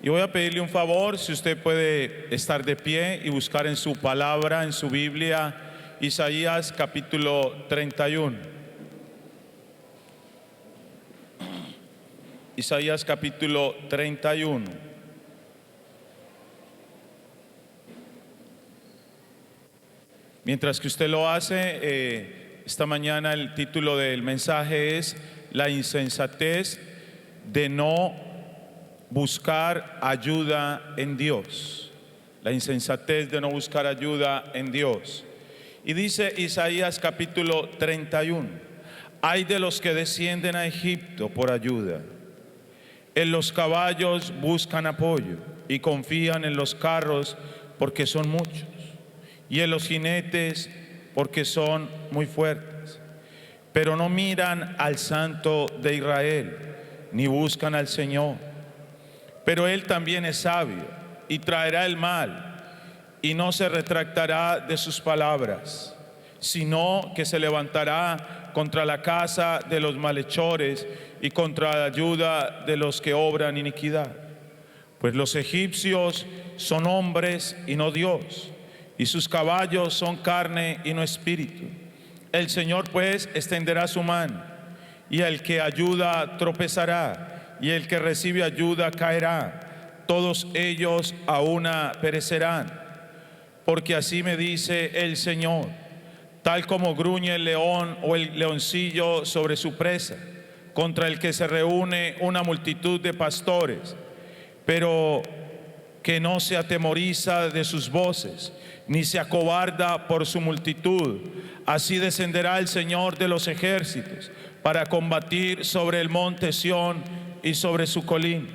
Y voy a pedirle un favor, si usted puede estar de pie y buscar en su palabra, en su Biblia, Isaías capítulo 31. Isaías capítulo 31. Mientras que usted lo hace, esta mañana el título del mensaje es La insensatez de no buscar ayuda en Dios. La insensatez de no buscar ayuda en Dios. Y dice Isaías capítulo 31: Ay de los que descienden a Egipto por ayuda. En los caballos buscan apoyo y confían en los carros porque son muchos, y en los jinetes porque son muy fuertes. Pero no miran al Santo de Israel, ni buscan al Señor. Pero Él también es sabio y traerá el mal, y no se retractará de sus palabras, sino que se levantará contra la casa de los malhechores y contra la ayuda de los que obran iniquidad. Pues los egipcios son hombres y no Dios, y sus caballos son carne y no espíritu. El Señor pues extenderá su mano, y el que ayuda tropezará, y el que recibe ayuda caerá. Todos ellos a una perecerán. Porque así me dice el Señor: tal como gruñe el león o el leoncillo sobre su presa, contra el que se reúne una multitud de pastores, pero que no se atemoriza de sus voces, ni se acobarda por su multitud, así descenderá el Señor de los ejércitos para combatir sobre el monte Sión y sobre su colina.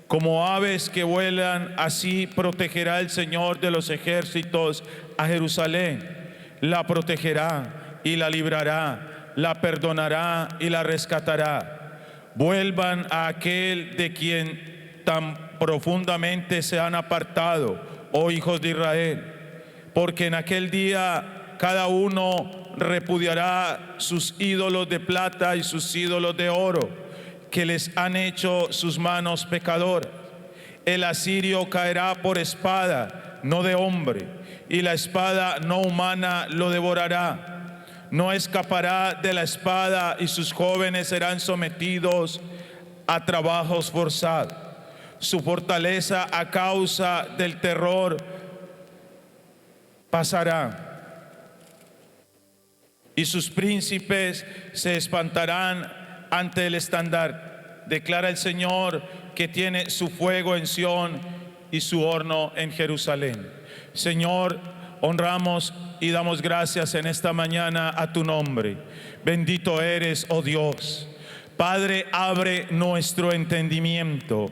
Como aves que vuelan, así protegerá el Señor de los ejércitos a Jerusalén. La protegerá y la librará, la perdonará y la rescatará. Vuelvan a aquel de quien tan profundamente se han apartado, oh hijos de Israel, porque en aquel día cada uno repudiará sus ídolos de plata y sus ídolos de oro, que les han hecho sus manos pecadoras. El asirio caerá por espada, no de hombre, y la espada no humana lo devorará. No escapará de la espada, y sus jóvenes serán sometidos a trabajos forzados. Su fortaleza a causa del terror pasará, y sus príncipes se espantarán ante el estandarte. Declara el Señor que tiene su fuego en Sión y su horno en Jerusalén. Señor, honramos y damos gracias en esta mañana a tu nombre. Bendito eres, oh Dios. Padre, abre nuestro entendimiento.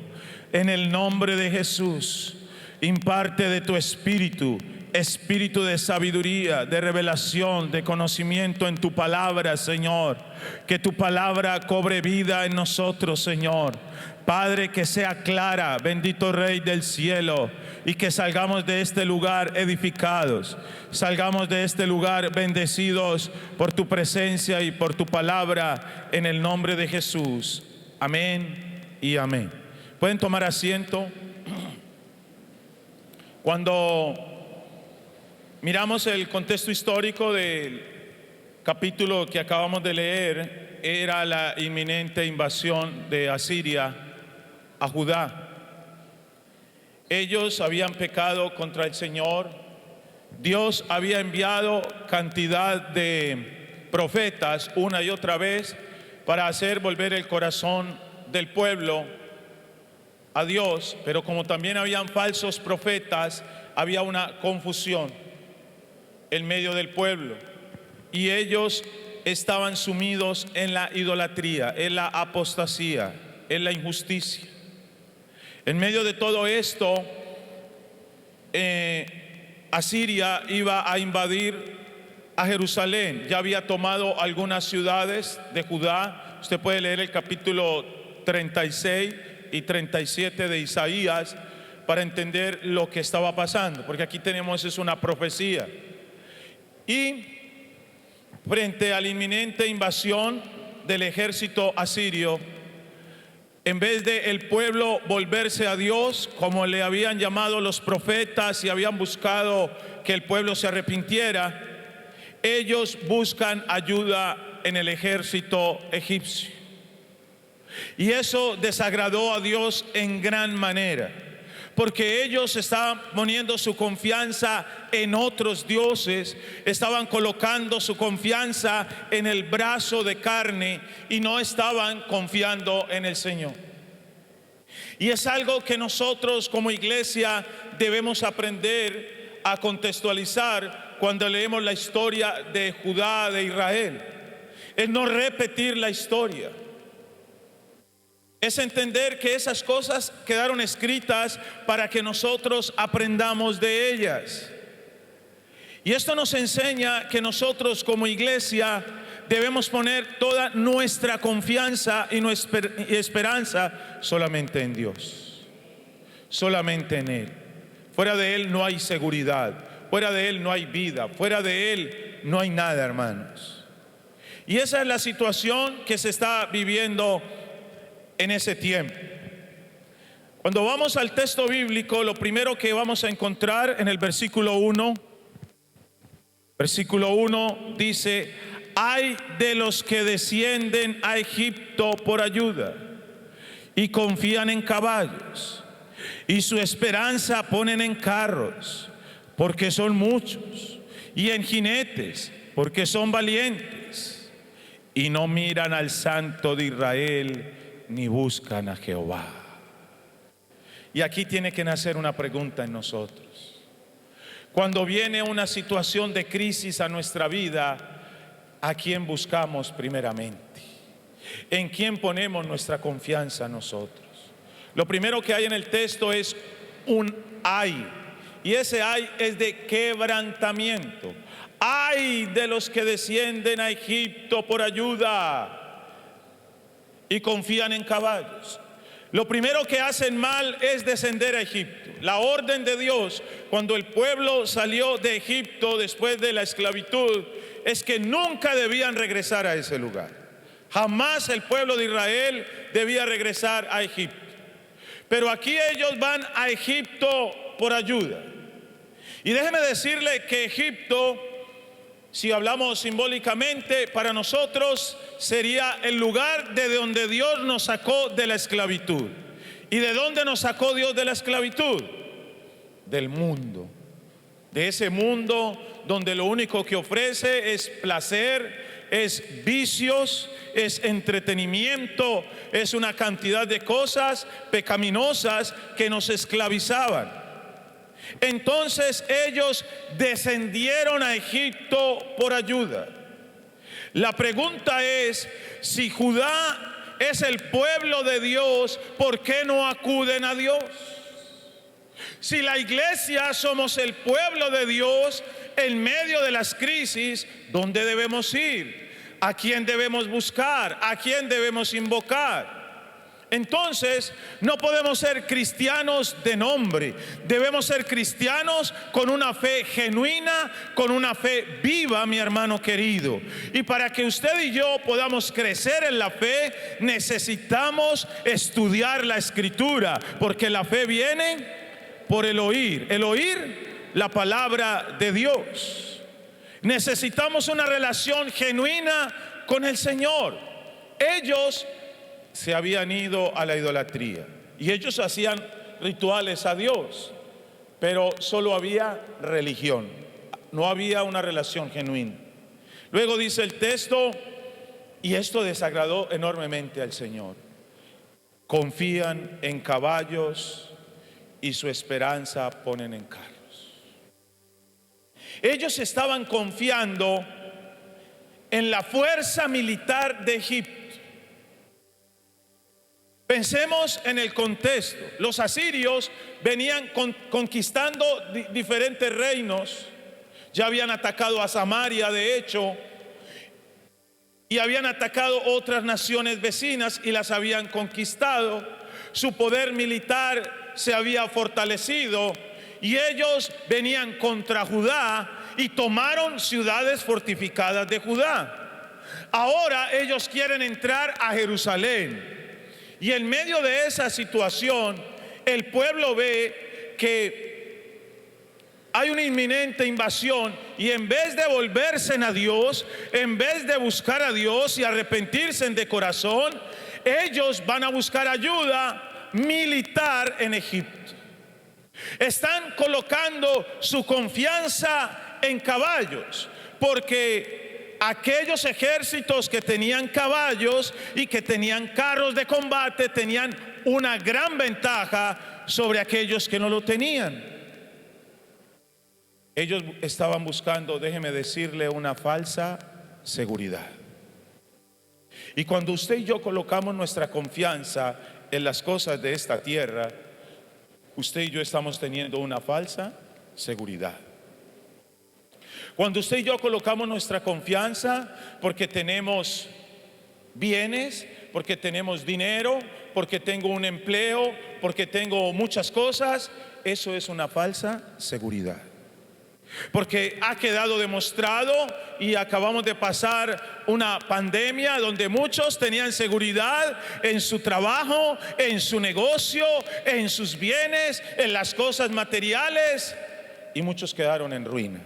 En el nombre de Jesús, imparte de tu espíritu, espíritu de sabiduría, de revelación, de conocimiento en tu palabra, Señor. Que tu palabra cobre vida en nosotros, Señor. Padre, que sea clara, bendito Rey del cielo, y que salgamos de este lugar edificados, salgamos de este lugar bendecidos por tu presencia y por tu palabra, en el nombre de Jesús. Amén y amén. Pueden tomar asiento. Cuando miramos el contexto histórico del capítulo que acabamos de leer, era la inminente invasión de Asiria a Judá. Ellos habían pecado contra el Señor. Dios había enviado cantidad de profetas una y otra vez para hacer volver el corazón del pueblo a Dios, pero como también habían falsos profetas, había una confusión en medio del pueblo, y ellos estaban sumidos en la idolatría, en la apostasía, en la injusticia. En medio de todo esto, Asiria iba a invadir a Jerusalén. Ya había tomado algunas ciudades de Judá. Usted puede leer el capítulo 36 y 37 de Isaías para entender lo que estaba pasando, porque aquí tenemos es una profecía. Y frente a la inminente invasión del ejército asirio, en vez de el pueblo volverse a Dios, como le habían llamado los profetas y habían buscado que el pueblo se arrepintiera, ellos buscan ayuda en el ejército egipcio. Y eso desagradó a Dios en gran manera, porque ellos estaban poniendo su confianza en otros dioses, estaban colocando su confianza en el brazo de carne y no estaban confiando en el Señor. Y es algo que nosotros como iglesia debemos aprender a contextualizar cuando leemos la historia de Judá, de Israel. Es no repetir la historia. Es entender que esas cosas quedaron escritas para que nosotros aprendamos de ellas. Y esto nos enseña que nosotros como iglesia debemos poner toda nuestra confianza y nuestra esperanza solamente en Dios, solamente en Él. Fuera de Él no hay seguridad, fuera de Él no hay vida, fuera de Él no hay nada, hermanos. Y esa es la situación que se está viviendo en ese tiempo. Cuando vamos al texto bíblico, lo primero que vamos a encontrar en el versículo 1 dice: ay de los que descienden a Egipto por ayuda y confían en caballos, y su esperanza ponen en carros, porque son muchos, y en jinetes, porque son valientes, y no miran al Santo de Israel, ni buscan a Jehová. Y aquí tiene que nacer una pregunta en nosotros. Cuando viene una situación de crisis a nuestra vida, ¿a quién buscamos primeramente? ¿En quién ponemos nuestra confianza nosotros? Lo primero que hay en el texto es un ay, y ese ay es de quebrantamiento. Ay de los que descienden a Egipto por ayuda y confían en caballos. Lo primero que hacen mal es descender a Egipto. La orden de Dios cuando el pueblo salió de Egipto después de la esclavitud es que nunca debían regresar a ese lugar. Jamás el pueblo de Israel debía regresar a Egipto. Pero aquí ellos van a Egipto por ayuda. Y déjeme decirle que Egipto, si hablamos simbólicamente, para nosotros sería el lugar de donde Dios nos sacó de la esclavitud. ¿Y de dónde nos sacó Dios de la esclavitud? Del mundo. De ese mundo donde lo único que ofrece es placer, es vicios, es entretenimiento, es una cantidad de cosas pecaminosas que nos esclavizaban. Entonces ellos descendieron a Egipto por ayuda. La pregunta es, si Judá es el pueblo de Dios, ¿por qué no acuden a Dios? Si la iglesia somos el pueblo de Dios, en medio de las crisis, ¿dónde debemos ir? ¿A quién debemos buscar? ¿A quién debemos invocar? Entonces, no podemos ser cristianos de nombre. Debemos ser cristianos con una fe genuina, con una fe viva, mi hermano querido. Y para que usted y yo podamos crecer en la fe, necesitamos estudiar la Escritura, porque la fe viene por el oír la palabra de Dios. Necesitamos una relación genuina con el Señor. Ellos se habían ido a la idolatría y ellos hacían rituales a Dios, pero solo había religión, no había una relación genuina. Luego dice el texto, y esto desagradó enormemente al Señor: confían en caballos y su esperanza ponen en carros. Ellos estaban confiando en la fuerza militar de Egipto. Pensemos en el contexto. Los asirios venían conquistando diferentes reinos. Ya habían atacado a Samaria, de hecho, y habían atacado otras naciones vecinas y las habían conquistado. Su poder militar se había fortalecido y ellos venían contra Judá y tomaron ciudades fortificadas de Judá. Ahora ellos quieren entrar a Jerusalén. Y en medio de esa situación, el pueblo ve que hay una inminente invasión y en vez de volverse a Dios, en vez de buscar a Dios y arrepentirse de corazón, ellos van a buscar ayuda militar en Egipto. Están colocando su confianza en caballos, porque aquellos ejércitos que tenían caballos y que tenían carros de combate tenían una gran ventaja sobre aquellos que no lo tenían. Ellos estaban buscando, déjeme decirle, una falsa seguridad. Y cuando usted y yo colocamos nuestra confianza en las cosas de esta tierra, usted y yo estamos teniendo una falsa seguridad. Cuando usted y yo colocamos nuestra confianza porque tenemos bienes, porque tenemos dinero, porque tengo un empleo, porque tengo muchas cosas, eso es una falsa seguridad. Porque ha quedado demostrado y acabamos de pasar una pandemia donde muchos tenían seguridad en su trabajo, en su negocio, en sus bienes, en las cosas materiales, y muchos quedaron en ruina.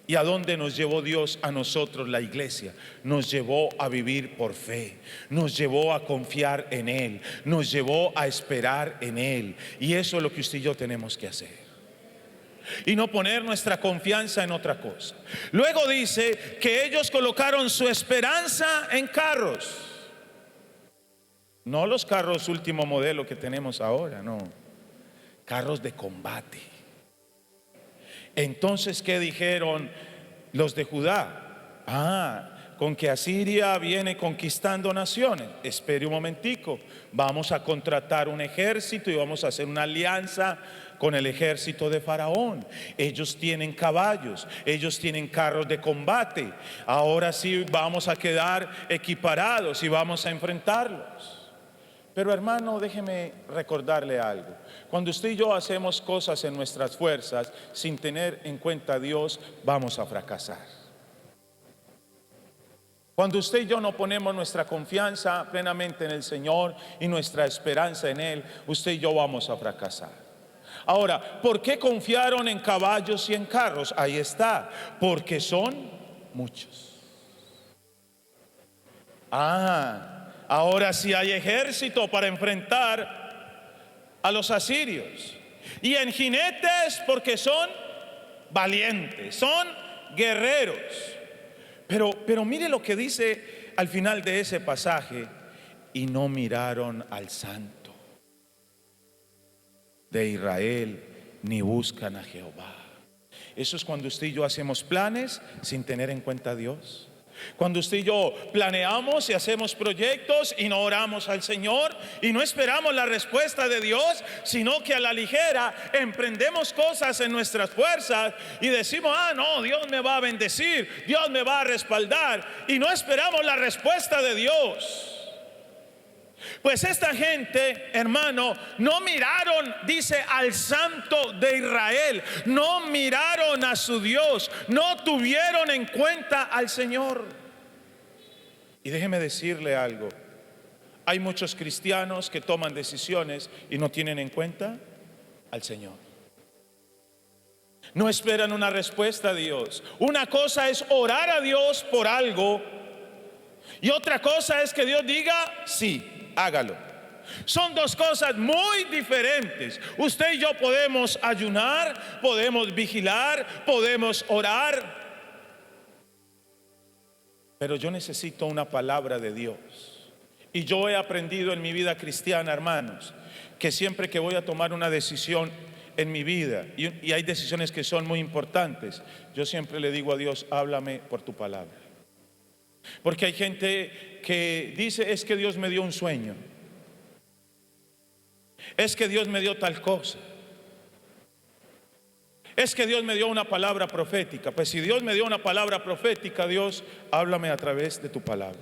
¿Y a dónde nos llevó Dios a nosotros, la iglesia? Nos llevó a vivir por fe, nos llevó a confiar en Él, nos llevó a esperar en Él. Y eso es lo que usted y yo tenemos que hacer, y no poner nuestra confianza en otra cosa. Luego dice que ellos colocaron su esperanza en carros, no los carros último modelo que tenemos ahora, no, carros de combate. Entonces, ¿qué dijeron los de Judá? Con que Asiria viene conquistando naciones. Espere un momentico, vamos a contratar un ejército y vamos a hacer una alianza con el ejército de Faraón. Ellos tienen caballos, ellos tienen carros de combate. Ahora sí vamos a quedar equiparados y vamos a enfrentarlos. Pero hermano, déjeme recordarle algo. Cuando usted y yo hacemos cosas en nuestras fuerzas sin tener en cuenta a Dios, vamos a fracasar. Cuando usted y yo no ponemos nuestra confianza plenamente en el Señor y nuestra esperanza en Él, usted y yo vamos a fracasar. Ahora, ¿por qué confiaron en caballos y en carros? Ahí está, porque son muchos. Ahora sí hay ejército para enfrentar a los asirios. Y en jinetes, porque son valientes, son guerreros. Pero mire lo que dice al final de ese pasaje: y no miraron al Santo de Israel, ni buscan a Jehová. Eso es cuando usted y yo hacemos planes sin tener en cuenta a Dios. Cuando usted y yo planeamos y hacemos proyectos y no oramos al Señor y no esperamos la respuesta de Dios, sino que a la ligera emprendemos cosas en nuestras fuerzas y decimos: no, Dios me va a bendecir, Dios me va a respaldar, y no esperamos la respuesta de Dios. Pues esta gente, hermano, no miraron, dice, al Santo de Israel, no miraron a su Dios, no tuvieron en cuenta al Señor. Y déjeme decirle algo: hay muchos cristianos que toman decisiones y no tienen en cuenta al Señor. No esperan una respuesta a Dios. Una cosa es orar a Dios por algo y otra cosa es que Dios diga sí, hágalo. Son dos cosas muy diferentes. Usted y yo podemos ayunar, podemos vigilar, podemos orar, pero yo necesito una palabra de Dios. Y yo he aprendido en mi vida cristiana, hermanos, que siempre que voy a tomar una decisión en mi vida, y hay decisiones que son muy importantes, yo siempre le digo a Dios: háblame por tu palabra. Porque hay gente que dice: es que Dios me dio un sueño, es que Dios me dio tal cosa, es que Dios me dio una palabra profética. Pues si Dios me dio una palabra profética, Dios, háblame a través de tu palabra,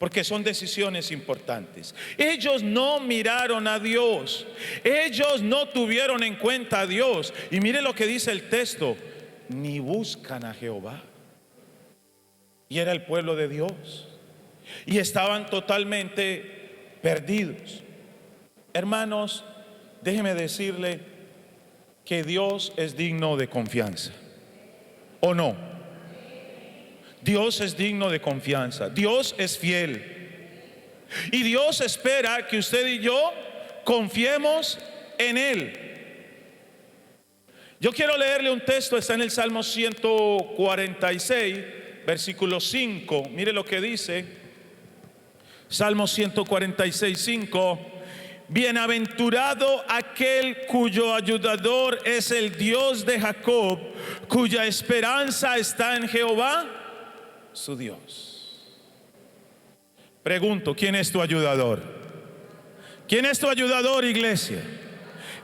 porque son decisiones importantes. Ellos no miraron a Dios, ellos no tuvieron en cuenta a Dios. Y mire lo que dice el texto: ni buscan a Jehová. Y era el pueblo de Dios, y estaban totalmente perdidos. Hermanos, déjeme decirle que Dios es digno de confianza, ¿o no? Dios es digno de confianza, Dios es fiel y Dios espera que usted y yo confiemos en Él. Yo quiero leerle un texto, está en el Salmo 146, versículo 5. Mire lo que dice, Salmo 146, 5. Bienaventurado aquel cuyo ayudador es el Dios de Jacob, cuya esperanza está en Jehová, su Dios. Pregunto, ¿quién es tu ayudador? ¿Quién es tu ayudador, iglesia?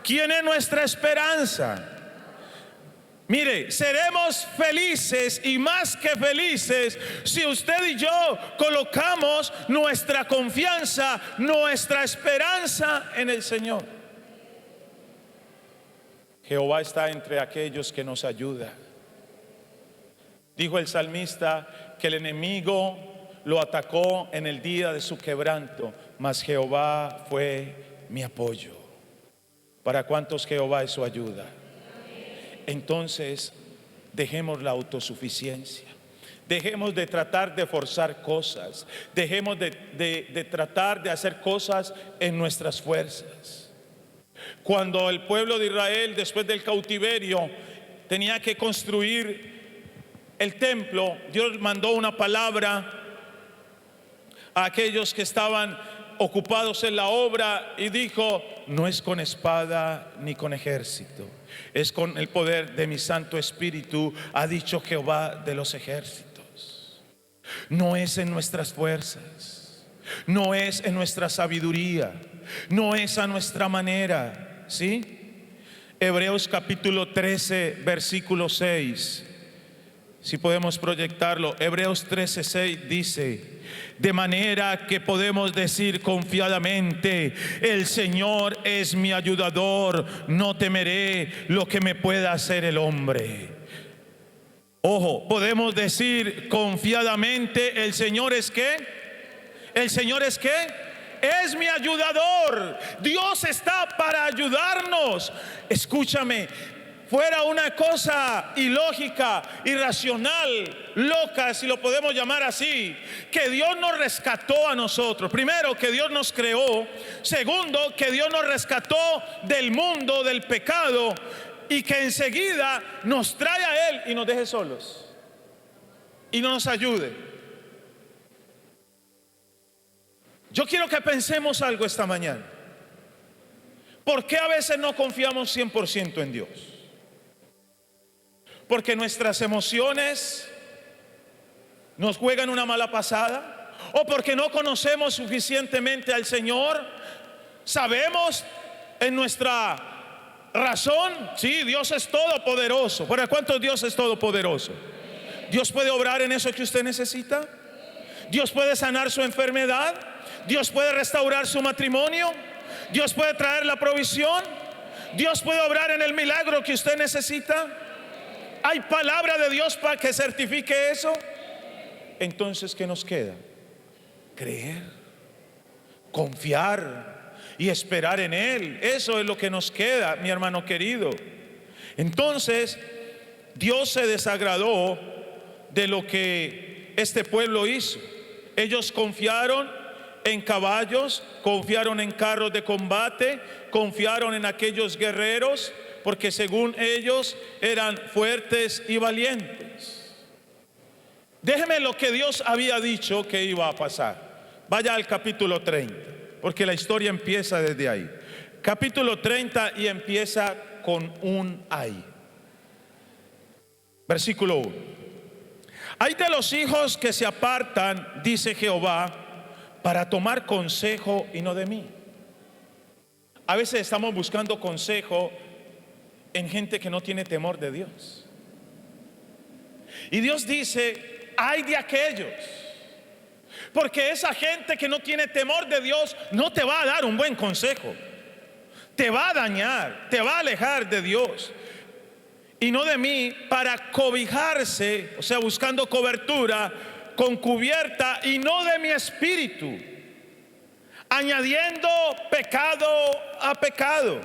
¿Quién es nuestra esperanza? Mire, seremos felices y más que felices si usted y yo colocamos nuestra confianza, nuestra esperanza en el Señor. Jehová está entre aquellos que nos ayuda. Dijo el salmista que el enemigo lo atacó en el día de su quebranto, mas Jehová fue mi apoyo. ¿Para cuántos Jehová es su ayuda? Entonces, dejemos la autosuficiencia. Dejemos de tratar de forzar cosas. Dejemos de tratar de hacer cosas en nuestras fuerzas. Cuando el pueblo de Israel, después del cautiverio, tenía que construir el templo, Dios mandó una palabra a aquellos que estaban ocupados en la obra y dijo: no es con espada ni con ejército, es con el poder de mi Santo Espíritu, ha dicho Jehová de los ejércitos. No es en nuestras fuerzas, no es en nuestra sabiduría, no es a nuestra manera, ¿sí? Hebreos capítulo 13, versículo 6. Si podemos proyectarlo, Hebreos 13, 6 dice: de manera que podemos decir confiadamente, el Señor es mi ayudador, no temeré lo que me pueda hacer el hombre. Ojo, podemos decir confiadamente, ¿el Señor es qué? ¿El Señor es qué? Es mi ayudador. Dios está para ayudarnos. Escúchame, fuera una cosa ilógica, irracional, loca, si lo podemos llamar así, que Dios nos rescató a nosotros. Primero, que Dios nos creó. Segundo, que Dios nos rescató del mundo, del pecado, y que enseguida nos trae a Él y nos deje solos y no nos ayude. Yo quiero que pensemos algo esta mañana. ¿Por qué a veces no confiamos 100% en Dios? Porque nuestras emociones nos juegan una mala pasada, o porque no conocemos suficientemente al Señor. Sabemos en nuestra razón, sí, Dios es todopoderoso. ¿Para cuántos Dios es todopoderoso? Dios puede obrar en eso que usted necesita. Dios puede sanar su enfermedad. Dios puede restaurar su matrimonio. Dios puede traer la provisión. Dios puede obrar en el milagro que usted necesita. ¿Hay palabra de Dios para que certifique eso? Entonces, ¿qué nos queda? Creer, confiar y esperar en Él. Eso es lo que nos queda, mi hermano querido. Entonces, Dios se desagradó de lo que este pueblo hizo. Ellos confiaron en caballos, confiaron en carros de combate, confiaron en aquellos guerreros, porque según ellos eran fuertes y valientes. Déjeme lo que Dios había dicho que iba a pasar. Vaya al capítulo 30, porque la historia empieza desde ahí. Capítulo 30 y empieza con un ay. Versículo 1. Hay de los hijos que se apartan, dice Jehová, para tomar consejo y no de mí. A veces estamos buscando consejo en gente que no tiene temor de Dios. Y Dios dice: ay de aquellos, porque esa gente que no tiene temor de Dios no te va a dar un buen consejo, te va a dañar, te va a alejar de Dios y no de mí, para cobijarse, o sea, buscando cobertura con cubierta y no de mi espíritu. añadiendo pecado a pecado,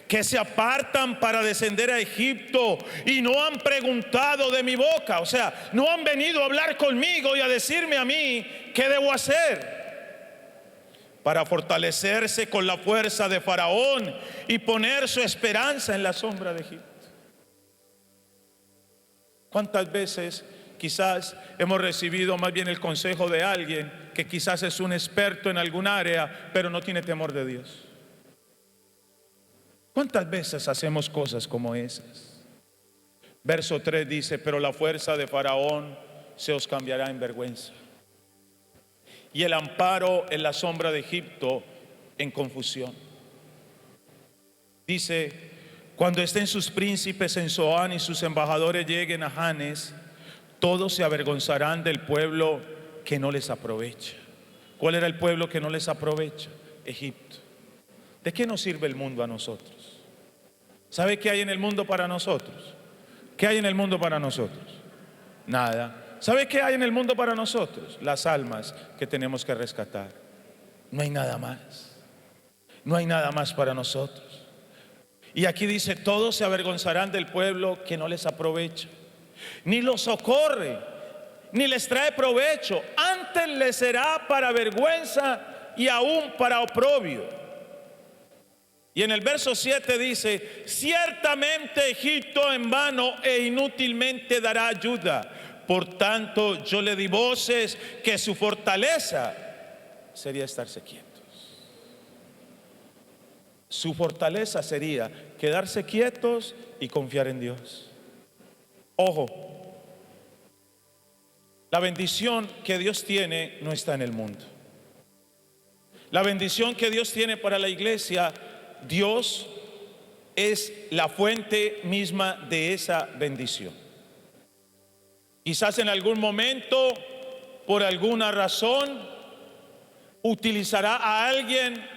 que se apartan para descender a Egipto y no han preguntado de mi boca. O sea, no han venido a hablar conmigo y a decirme a mí qué debo hacer, para fortalecerse con la fuerza de Faraón y poner su esperanza en la sombra de Egipto. ¿Cuántas veces quizás hemos recibido más bien el consejo de alguien que quizás es un experto en algún área, pero no tiene temor de Dios? ¿Cuántas veces hacemos cosas como esas? Verso 3 dice: pero la fuerza de Faraón se os cambiará en vergüenza, y el amparo en la sombra de Egipto en confusión. Dice: cuando estén sus príncipes en Zoán y sus embajadores lleguen a Janes, todos se avergonzarán del pueblo que no les aprovecha. ¿Cuál era el pueblo que no les aprovecha? Egipto. ¿De qué nos sirve el mundo a nosotros? ¿Sabe qué hay en el mundo para nosotros? ¿Qué hay en el mundo para nosotros? Nada. ¿Sabe qué hay en el mundo para nosotros? Las almas que tenemos que rescatar. No hay nada más. No hay nada más para nosotros. Y aquí dice: todos se avergonzarán del pueblo que no les aprovecha, ni los socorre, ni les trae provecho. Antes les será para vergüenza y aún para oprobio. Y en el verso 7 dice: ciertamente Egipto en vano e inútilmente dará ayuda. Por tanto yo le di voces que su fortaleza sería estarse quietos. Su fortaleza sería quedarse quietos y confiar en Dios. Ojo, la bendición que Dios tiene no está en el mundo. La bendición que Dios tiene para la iglesia, Dios es la fuente misma de esa bendición. Quizás en algún momento, por alguna razón, utilizará a alguien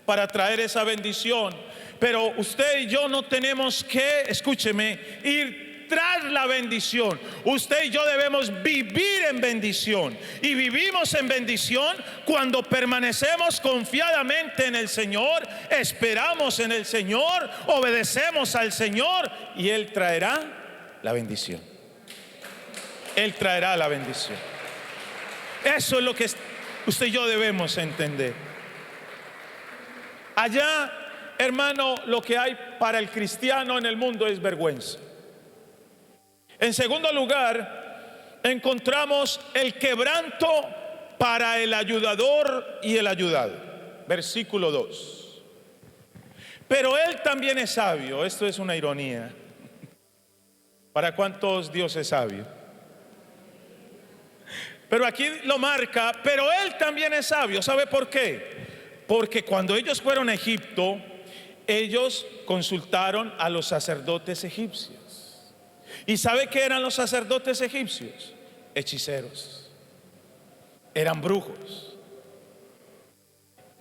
para traer esa bendición, pero usted y yo no tenemos que, escúcheme, ir tras la bendición. Usted y yo debemos vivir en bendición, y vivimos en bendición cuando permanecemos confiadamente en el Señor, esperamos en el Señor, obedecemos al Señor, y Él traerá la bendición. Él traerá la bendición. Eso es lo que usted y yo debemos entender. Allá, hermano, lo que hay para el cristiano en el mundo es vergüenza. En segundo lugar, encontramos el quebranto para el ayudador y el ayudado. Versículo 2. Pero Él también es sabio. Esto es una ironía. ¿Para cuántos Dios es sabio? Pero aquí lo marca: pero Él también es sabio. ¿Sabe por qué? Porque cuando ellos fueron a Egipto, ellos consultaron a los sacerdotes egipcios. ¿Y sabe qué eran los sacerdotes egipcios? Hechiceros. Eran brujos.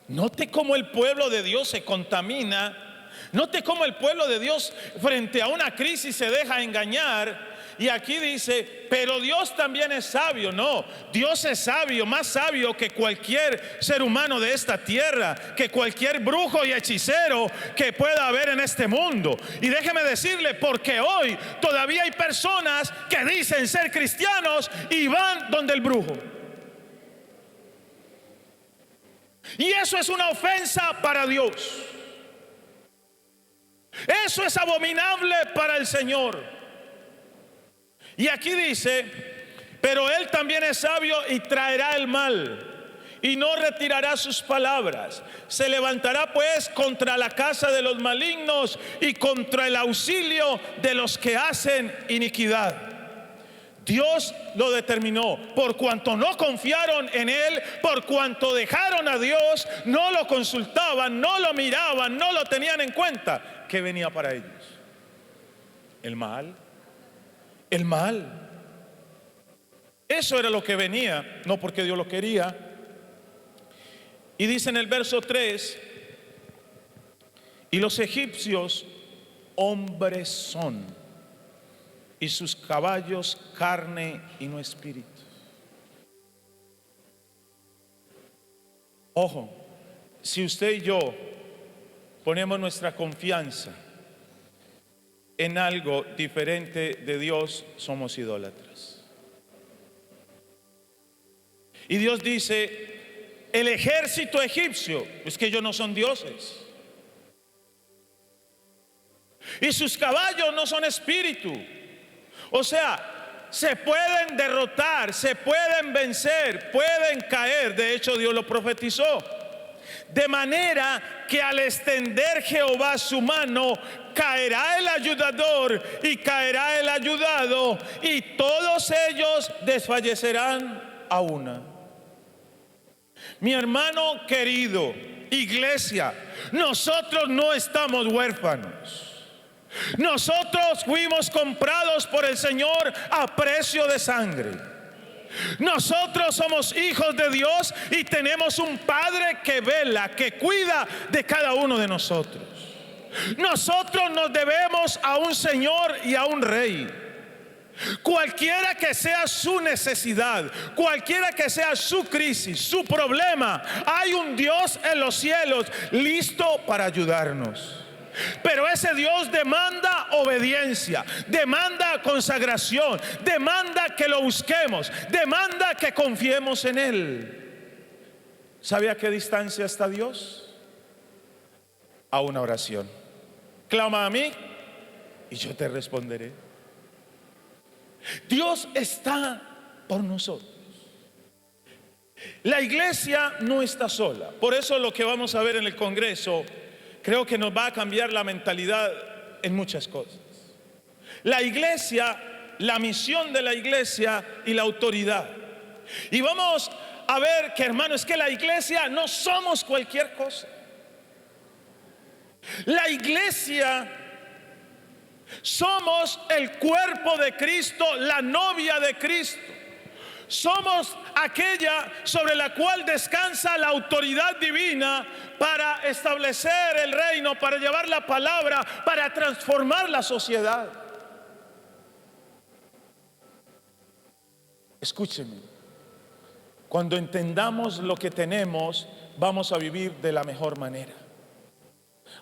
Note cómo el pueblo de Dios se contamina. Note cómo el pueblo de Dios frente a una crisis se deja engañar. Y aquí dice: pero Dios también es sabio. No, Dios es sabio, más sabio que cualquier ser humano de esta tierra, que cualquier brujo y hechicero que pueda haber en este mundo. Y déjeme decirle, porque hoy todavía hay personas que dicen ser cristianos y van donde el brujo. Y eso es una ofensa para Dios. Eso es abominable para el Señor. Y aquí dice: pero Él también es sabio y traerá el mal, y no retirará sus palabras. Se levantará pues contra la casa de los malignos y contra el auxilio de los que hacen iniquidad. Dios lo determinó. Por cuanto no confiaron en Él, por cuanto dejaron a Dios, no lo consultaban, no lo miraban, no lo tenían en cuenta, ¿qué venía para ellos? El mal. El mal. Eso era lo que venía, no porque Dios lo quería. Y dice en el verso 3: y los egipcios hombres son, y sus caballos carne y no espíritu. Ojo, si usted y yo ponemos nuestra confianza en algo diferente de Dios, somos idólatras. Y Dios dice, el ejército egipcio, es que ellos no son dioses. Y sus caballos no son espíritu. O sea, se pueden derrotar, se pueden vencer, pueden caer. De hecho, Dios lo profetizó. De manera que al extender Jehová su mano, caerá el ayudador y caerá el ayudado, y todos ellos desfallecerán a una. Mi hermano querido, iglesia, nosotros no estamos huérfanos. Nosotros fuimos comprados por el Señor a precio de sangre. Nosotros somos hijos de Dios y tenemos un Padre que vela, que cuida de cada uno de nosotros. Nosotros nos debemos a un Señor y a un Rey. Cualquiera que sea su necesidad, cualquiera que sea su crisis, su problema, hay un Dios en los cielos listo para ayudarnos. Pero ese Dios demanda obediencia, demanda consagración, demanda que lo busquemos, demanda que confiemos en Él. ¿Sabe a qué distancia está Dios? A una oración. Clama a mí y yo te responderé. Dios está por nosotros. La iglesia no está sola. Por eso lo que vamos a ver en el Congreso creo que nos va a cambiar la mentalidad en muchas cosas. La iglesia, la misión de la iglesia y la autoridad. Y vamos a ver que, hermano, es que la iglesia no somos cualquier cosa. La iglesia somos el cuerpo de Cristo, la novia de Cristo. Somos aquella sobre la cual descansa la autoridad divina para establecer el reino, para llevar la palabra, para transformar la sociedad. Escúcheme, cuando entendamos lo que tenemos, vamos a vivir de la mejor manera.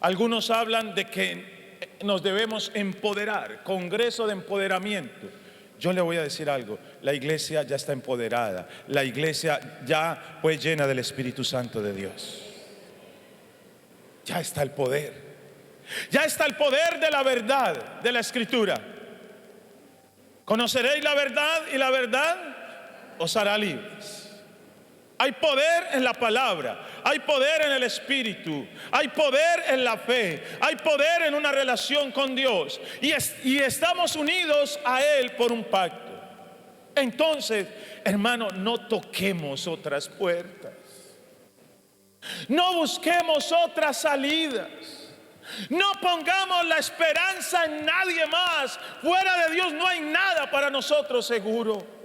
Algunos hablan de que nos debemos empoderar, congreso de empoderamiento. Yo le voy a decir algo, la iglesia ya está empoderada, la iglesia ya fue llena del Espíritu Santo de Dios. Ya está el poder, ya está el poder de la verdad de la Escritura. Conoceréis la verdad y la verdad os hará libres. Hay poder en la palabra, hay poder en el Espíritu, hay poder en la fe, hay poder en una relación con Dios y estamos unidos a Él por un pacto. Entonces, hermano, no toquemos otras puertas, no busquemos otras salidas, no pongamos la esperanza en nadie más. Fuera de Dios no hay nada para nosotros seguro.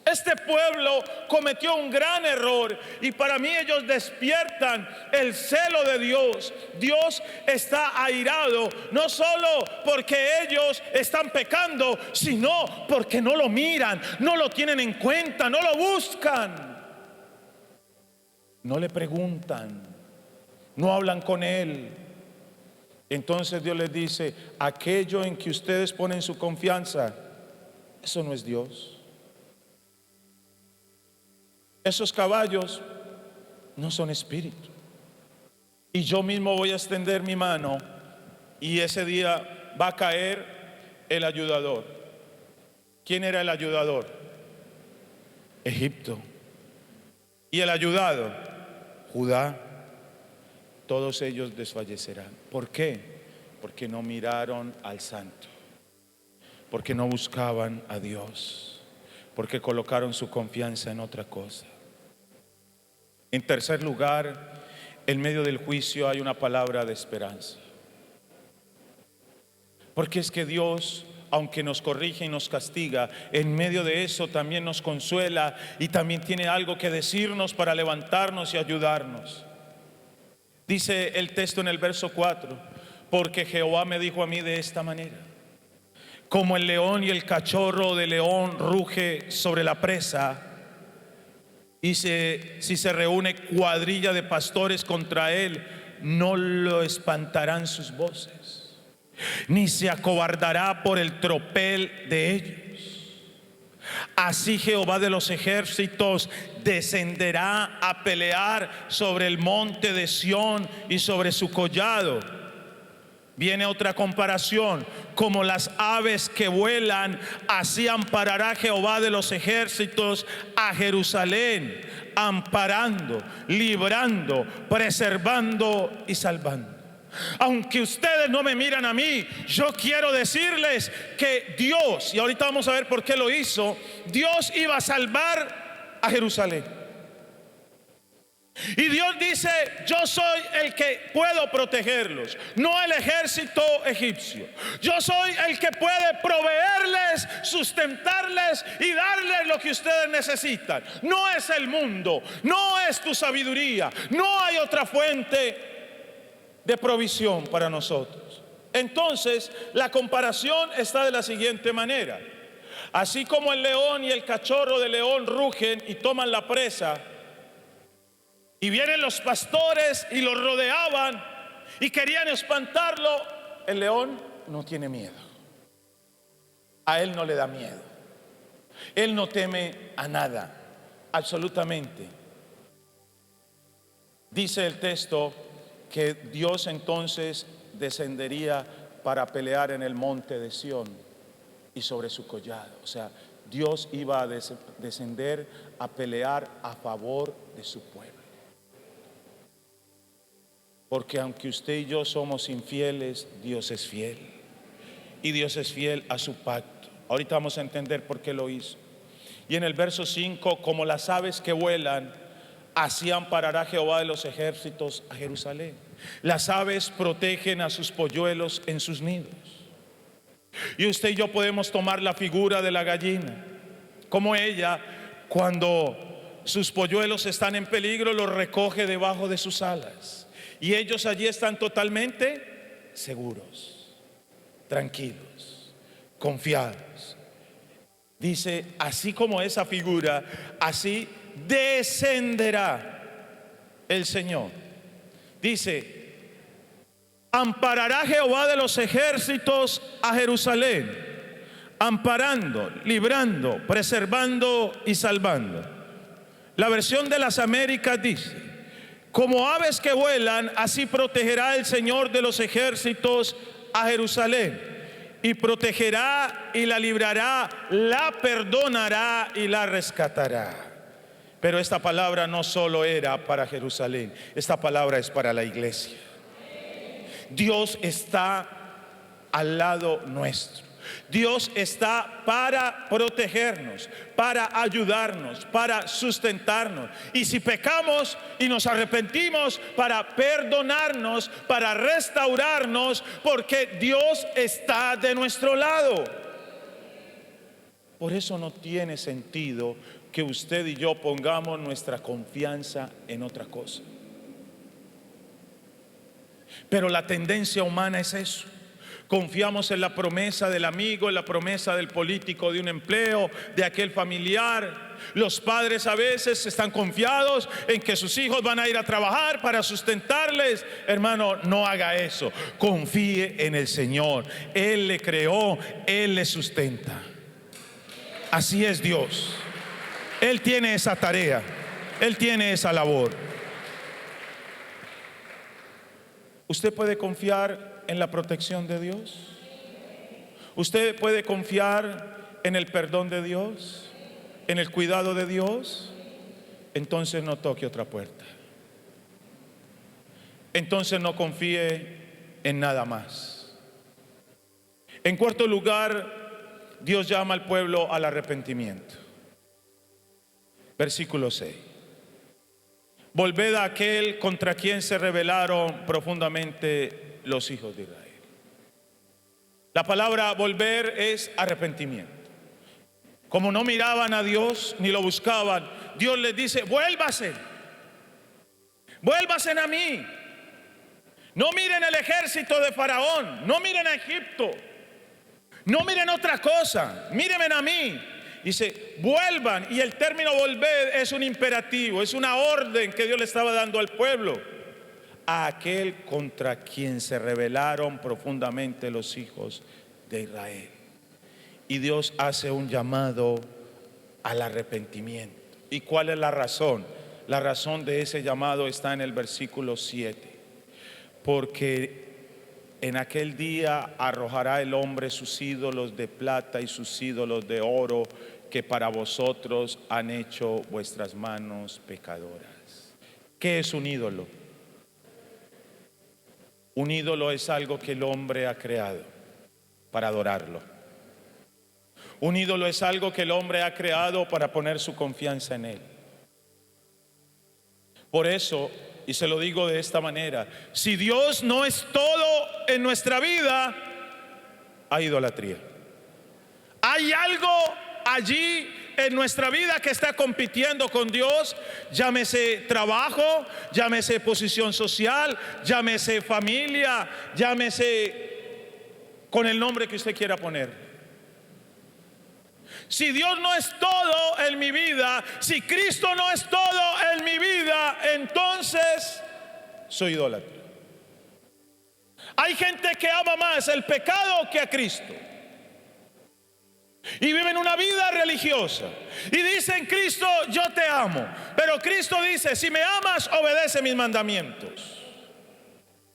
Este pueblo cometió un gran error y para mí ellos despiertan el celo de Dios. Dios está airado, no solo porque ellos están pecando, sino porque no lo miran, no lo tienen en cuenta, no lo buscan, no le preguntan, no hablan con Él. Entonces Dios les dice, aquello en que ustedes ponen su confianza, eso no es Dios. Esos caballos no son espíritu. Y yo mismo voy a extender mi mano y ese día va a caer el ayudador. ¿Quién era el ayudador? Egipto. Y el ayudado, Judá. Todos ellos desfallecerán. ¿Por qué? Porque no miraron al Santo, porque no buscaban a Dios, porque colocaron su confianza en otra cosa. En tercer lugar, en medio del juicio hay una palabra de esperanza. Porque es que Dios, aunque nos corrige y nos castiga, en medio de eso también nos consuela y también tiene algo que decirnos para levantarnos y ayudarnos. Dice el texto en el verso 4, porque Jehová me dijo a mí de esta manera: como el león y el cachorro de león ruge sobre la presa, Y si se reúne cuadrilla de pastores contra él, no lo espantarán sus voces, ni se acobardará por el tropel de ellos. Así Jehová de los ejércitos descenderá a pelear sobre el monte de Sión y sobre su collado. Viene otra comparación: como las aves que vuelan, así amparará Jehová de los ejércitos a Jerusalén, amparando, librando, preservando y salvando. Aunque ustedes no me miran a mí, yo quiero decirles que Dios, y ahorita vamos a ver por qué lo hizo, Dios iba a salvar a Jerusalén. Y Dios dice: yo soy el que puedo protegerlos, no el ejército egipcio. Yo soy el que puede proveerles, sustentarles y darles lo que ustedes necesitan. No es el mundo, no es tu sabiduría, no hay otra fuente de provisión para nosotros. Entonces la comparación está de la siguiente manera: así como el león y el cachorro de león rugen y toman la presa, y vienen los pastores y lo rodeaban y querían espantarlo, el león no tiene miedo. A él no le da miedo. Él no teme a nada, absolutamente. Dice el texto que Dios entonces descendería para pelear en el monte de Sión y sobre su collado. O sea, Dios iba a descender a pelear a favor de su pueblo. Porque aunque usted y yo somos infieles, Dios es fiel. Y Dios es fiel a su pacto. Ahorita vamos a entender por qué lo hizo. Y en el verso 5: como las aves que vuelan, así amparará Jehová de los ejércitos a Jerusalén. Las aves protegen a sus polluelos en sus nidos. Y usted y yo podemos tomar la figura de la gallina, como ella, cuando sus polluelos están en peligro, los recoge debajo de sus alas. Y ellos allí están totalmente seguros, tranquilos, confiados. Dice: así como esa figura, así descenderá el Señor. Dice: amparará Jehová de los ejércitos a Jerusalén, amparando, librando, preservando y salvando. La versión de las Américas dice: como aves que vuelan, así protegerá el Señor de los ejércitos a Jerusalén, y protegerá y la librará, la perdonará y la rescatará. Pero esta palabra no solo era para Jerusalén, esta palabra es para la iglesia. Dios está al lado nuestro. Dios está para protegernos, para ayudarnos, para sustentarnos. Y si pecamos y nos arrepentimos, para perdonarnos, para restaurarnos, porque Dios está de nuestro lado. Por eso no tiene sentido que usted y yo pongamos nuestra confianza en otra cosa. Pero la tendencia humana es eso. Confiamos en la promesa del amigo, en la promesa del político de un empleo, de aquel familiar. Los padres a veces están confiados en que sus hijos van a ir a trabajar para sustentarles. Hermano, no haga eso. Confíe en el Señor. Él le creó, Él le sustenta. Así es Dios. Él tiene esa tarea, Él tiene esa labor. ¿Usted puede confiar en la protección de Dios? ¿Usted puede confiar en el perdón de Dios? ¿En el cuidado de Dios? Entonces no toque otra puerta. Entonces no confíe en nada más. En cuarto lugar, Dios llama al pueblo al arrepentimiento. Versículo 6. Volved a aquel contra quien se rebelaron profundamente los hijos de Israel. La palabra volver es arrepentimiento. Como no miraban a Dios ni lo buscaban, Dios les dice: vuélvase, vuélvase a mí. No miren el ejército de Faraón, no miren a Egipto, no miren otra cosa, mírenme a mí. Dice, vuelvan. Y el término volver es un imperativo, es una orden que Dios le estaba dando al pueblo. A aquel contra quien se rebelaron profundamente los hijos de Israel. Y Dios hace un llamado al arrepentimiento. ¿Y cuál es la razón? La razón de ese llamado está en el versículo 7. Porque en aquel día arrojará el hombre sus ídolos de plata y sus ídolos de oro que para vosotros han hecho vuestras manos pecadoras. ¿Qué es un ídolo? Un ídolo es algo que el hombre ha creado para adorarlo. Un ídolo es algo que el hombre ha creado para poner su confianza en él. Por eso, y se lo digo de esta manera, si Dios no es todo en nuestra vida, hay idolatría. Hay algo allí en nuestra vida que está compitiendo con Dios, llámese trabajo, llámese posición social, llámese familia, llámese con el nombre que usted quiera poner. Si Dios no es todo en mi vida, si Cristo no es todo en mi vida, entonces soy idólatra. Hay gente que ama más el pecado que a Cristo. Y viven una vida religiosa y dicen, Cristo, yo te amo. Pero Cristo dice, si me amas, obedece mis mandamientos.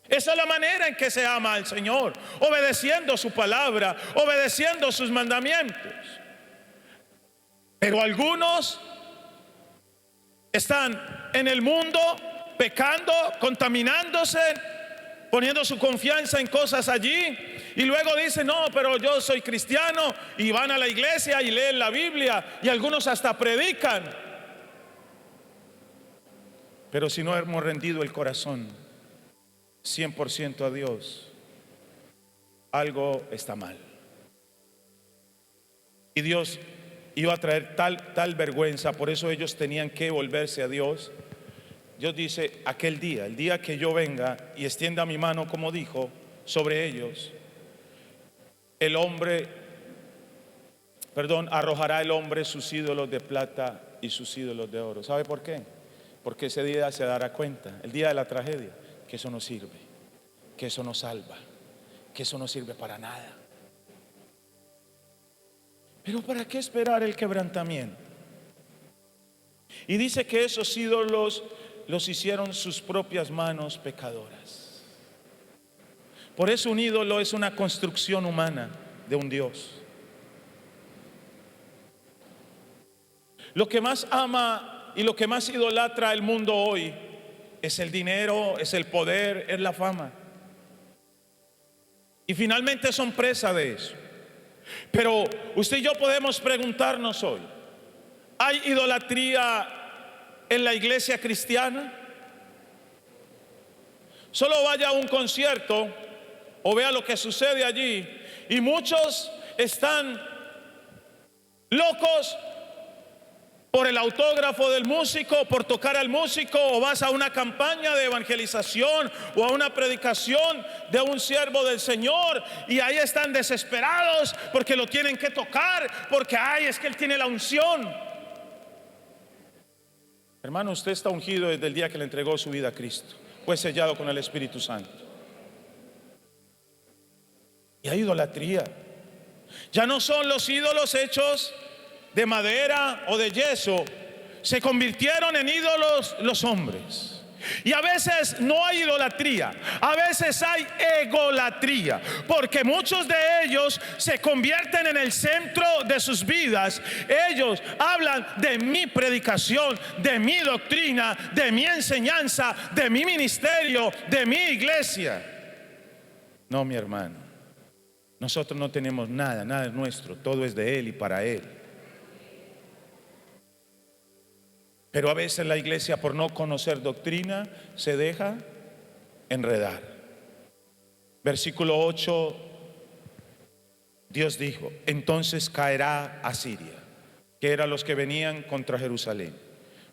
Esa es la manera en que se ama al Señor, obedeciendo su palabra, obedeciendo sus mandamientos. Pero algunos están en el mundo pecando, contaminándose, poniendo su confianza en cosas allí, y luego dicen, no, pero yo soy cristiano, y van a la iglesia y leen la Biblia, y algunos hasta predican. Pero si no hemos rendido el corazón 100% a Dios, algo está mal. Y Dios iba a traer tal vergüenza, por eso ellos tenían que volverse a Dios. Dios dice, aquel día, el día que yo venga y extienda mi mano, como dijo, sobre ellos, arrojará el hombre sus ídolos de plata y sus ídolos de oro. ¿Sabe por qué? Porque ese día se dará cuenta, el día de la tragedia, que eso no sirve, que eso no salva, que eso no sirve para nada. Pero ¿para qué esperar el quebrantamiento? Y dice que esos ídolos los hicieron sus propias manos pecadoras. Por eso un ídolo es una construcción humana de un Dios. Lo que más ama y lo que más idolatra el mundo hoy es el dinero, es el poder, es la fama. Y finalmente son presa de eso. Pero usted y yo podemos preguntarnos hoy, ¿hay idolatría en la iglesia cristiana? Solo vaya a un concierto o vea lo que sucede allí, y muchos están locos por el autógrafo del músico, por tocar al músico, o vas a una campaña de evangelización o a una predicación de un siervo del Señor y ahí están desesperados porque lo tienen que tocar, porque es que él tiene la unción. Hermano, usted está ungido desde el día que le entregó su vida a Cristo, fue sellado con el Espíritu Santo. Y hay idolatría. Ya no son los ídolos hechos de madera o de yeso, se convirtieron en ídolos los hombres. Y a veces no hay idolatría, a veces hay egolatría, porque muchos de ellos se convierten en el centro de sus vidas. Ellos hablan de mi predicación, de mi doctrina, de mi enseñanza, de mi ministerio, de mi iglesia. No, mi hermano, nosotros no tenemos nada, nada es nuestro, todo es de Él y para Él. Pero a veces la iglesia, por no conocer doctrina, se deja enredar. Versículo 8, Dios dijo, entonces caerá Asiria, que eran los que venían contra Jerusalén,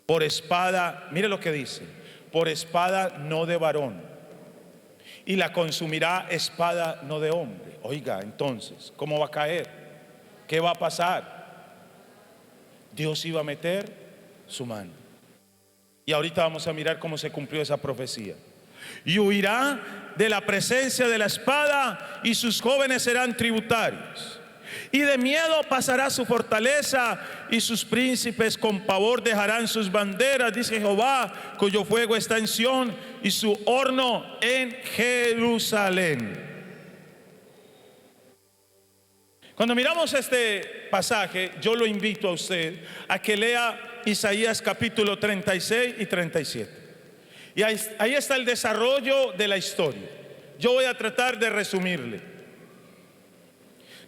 por espada, mire lo que dice, por espada no de varón, y la consumirá espada no de hombre. Oiga, entonces, ¿cómo va a caer? ¿Qué va a pasar? Dios iba a meter su mano. Y ahorita vamos a mirar cómo se cumplió esa profecía. Y huirá de la presencia de la espada, y sus jóvenes serán tributarios. Y de miedo pasará su fortaleza, y sus príncipes con pavor dejarán sus banderas, dice Jehová, cuyo fuego está en Sión y su horno en Jerusalén. Cuando miramos este pasaje, yo lo invito a usted a que lea Isaías capítulo 36 y 37. Y ahí está el desarrollo de la historia. Yo voy a tratar de resumirle.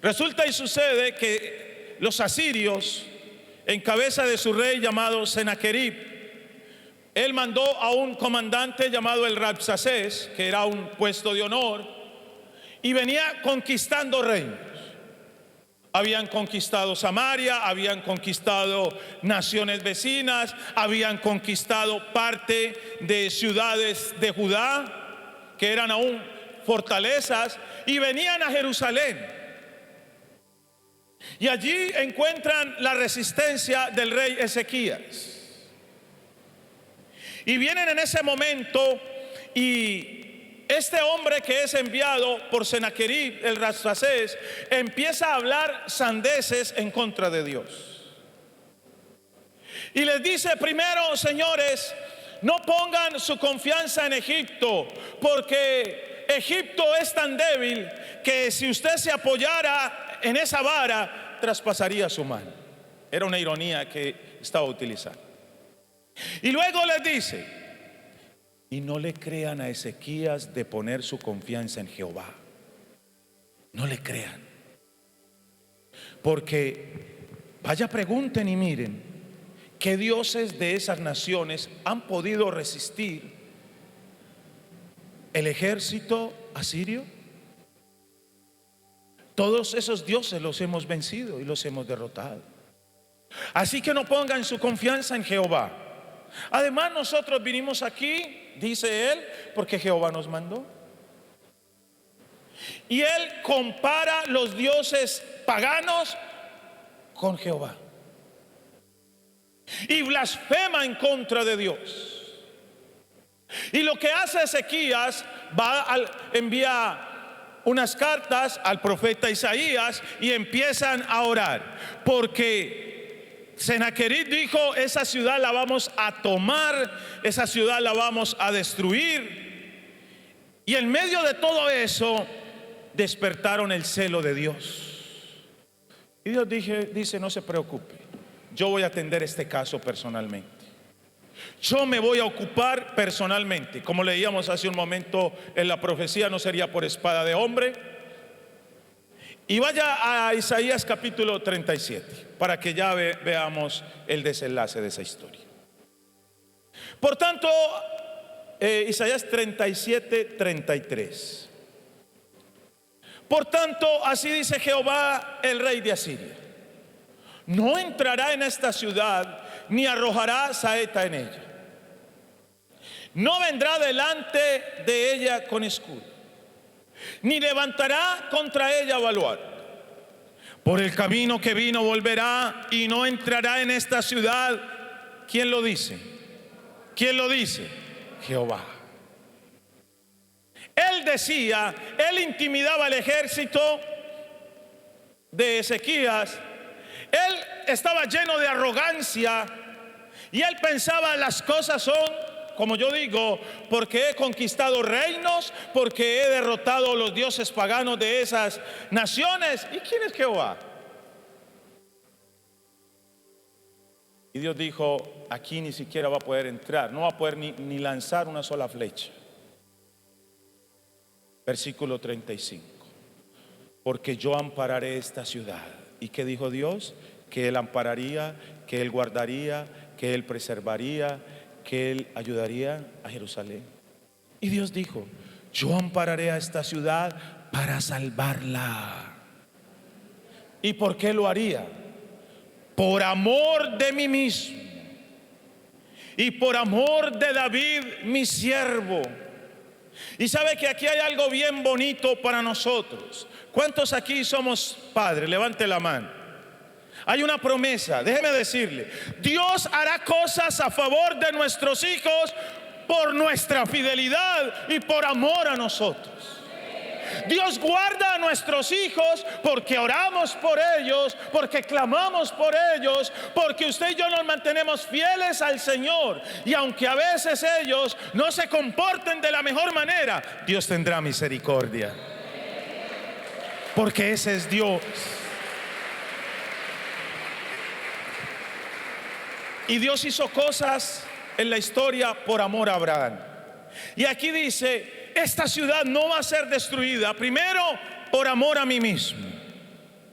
Resulta y sucede que los asirios, en cabeza de su rey llamado Senaquerib, él mandó a un comandante llamado el Rabsacés, que era un puesto de honor, y venía conquistando reinos. Habían conquistado Samaria, habían conquistado naciones vecinas, habían conquistado parte de ciudades de Judá, que eran aún fortalezas, y venían a Jerusalén. Y allí encuentran la resistencia del rey Ezequías. Y vienen en ese momento, y este hombre que es enviado por Senaquerib, el Rabsacés, empieza a hablar sandeces en contra de Dios. Y les dice: primero, señores, no pongan su confianza en Egipto, porque Egipto es tan débil que si usted se apoyara en esa vara, traspasaría su mano. Era una ironía que estaba utilizando. Y luego les dice: y no le crean a Ezequías de poner su confianza en Jehová. No le crean. Porque vaya, pregunten y miren qué dioses de esas naciones han podido resistir el ejército asirio. Todos esos dioses los hemos vencido y los hemos derrotado. Así que no pongan su confianza en Jehová. Además, nosotros vinimos aquí, dice él, porque Jehová nos mandó. Y él compara los dioses paganos con Jehová y blasfema en contra de Dios. Y lo que hace Ezequías, envía unas cartas al profeta Isaías y empiezan a orar, porque Senaquerib dijo: esa ciudad la vamos a tomar, esa ciudad la vamos a destruir. Y en medio de todo eso despertaron el celo de Dios. Y Dios dice: no se preocupe, yo voy a atender este caso personalmente. Yo me voy a ocupar personalmente. Como leíamos hace un momento en la profecía, no sería por espada de hombre. Y vaya a Isaías capítulo 37 para que ya veamos el desenlace de esa historia. Por tanto, Isaías 37, 33. Por tanto, así dice Jehová, el rey de Asiria: no entrará en esta ciudad, ni arrojará saeta en ella. No vendrá delante de ella con escudo, ni levantará contra ella baluarte. Por el camino que vino volverá, y no entrará en esta ciudad. ¿Quién lo dice? ¿Quién lo dice? Jehová. Él decía, él intimidaba al ejército de Ezequías. Él estaba lleno de arrogancia y él pensaba: las cosas son, como yo digo, porque he conquistado reinos, porque he derrotado a los dioses paganos de esas naciones. ¿Y quién es Jehová? Y Dios dijo: aquí ni siquiera va a poder entrar, no va a poder ni lanzar una sola flecha. Versículo 35. Porque yo ampararé esta ciudad. ¿Y qué dijo Dios? Que él ampararía, que él guardaría, que él preservaría, que él ayudaría a Jerusalén. Y Dios dijo: yo ampararé a esta ciudad para salvarla. ¿Y por qué lo haría? Por amor de mí mismo y por amor de David mi siervo. Y sabe que aquí hay algo bien bonito para nosotros. ¿Cuántos aquí somos padres? Levante la mano. Hay una promesa, déjeme decirle, Dios hará cosas a favor de nuestros hijos por nuestra fidelidad y por amor a nosotros. Dios guarda a nuestros hijos porque oramos por ellos, porque clamamos por ellos, porque usted y yo nos mantenemos fieles al Señor. Y aunque a veces ellos no se comporten de la mejor manera, Dios tendrá misericordia, porque ese es Dios. Y Dios hizo cosas en la historia por amor a Abraham. Y aquí dice, esta ciudad no va a ser destruida, primero por amor a mí mismo,